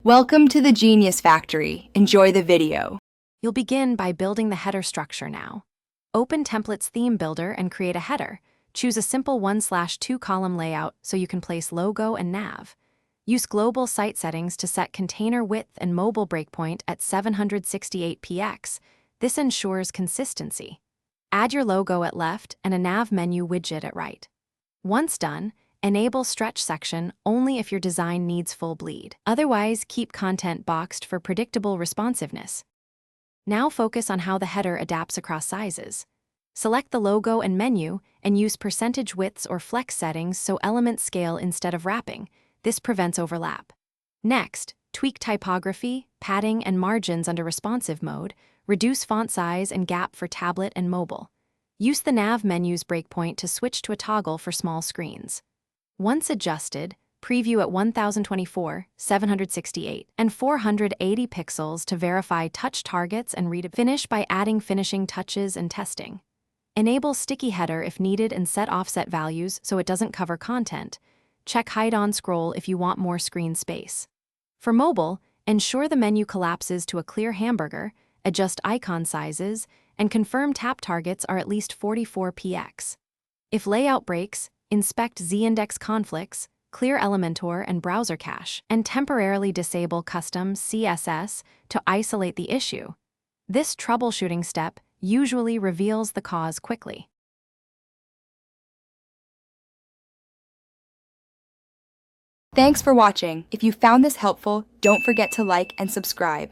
Welcome to the Genius Factory. Enjoy the video. You'll begin by building the header structure now. Open Templates Theme Builder and create a header. Choose a simple 1/2 column layout so you can place logo and nav. Use global site settings to set container width and mobile breakpoint at 768 px. This ensures consistency. Add your logo at left and a nav menu widget at right. Once done, enable stretch section only if your design needs full bleed. Otherwise, keep content boxed for predictable responsiveness. Now focus on how the header adapts across sizes. Select the logo and menu and use percentage widths or flex settings so elements scale instead of wrapping. This prevents overlap. Next, tweak typography, padding, and margins under responsive mode. Reduce font size and gap for tablet and mobile. Use the nav menu's breakpoint to switch to a toggle for small screens. Once adjusted, preview at 1024, 768, and 480 pixels to verify touch targets and finish by adding finishing touches and testing. Enable sticky header if needed and set offset values so it doesn't cover content. Check hide on scroll if you want more screen space. For mobile, ensure the menu collapses to a clear hamburger, adjust icon sizes, and confirm tap targets are at least 44 px. If layout breaks, inspect z-index conflicts, clear Elementor and browser cache, and temporarily disable custom CSS to isolate the issue. This troubleshooting step usually reveals the cause quickly. Thanks for watching. If you found this helpful, don't forget to like and subscribe.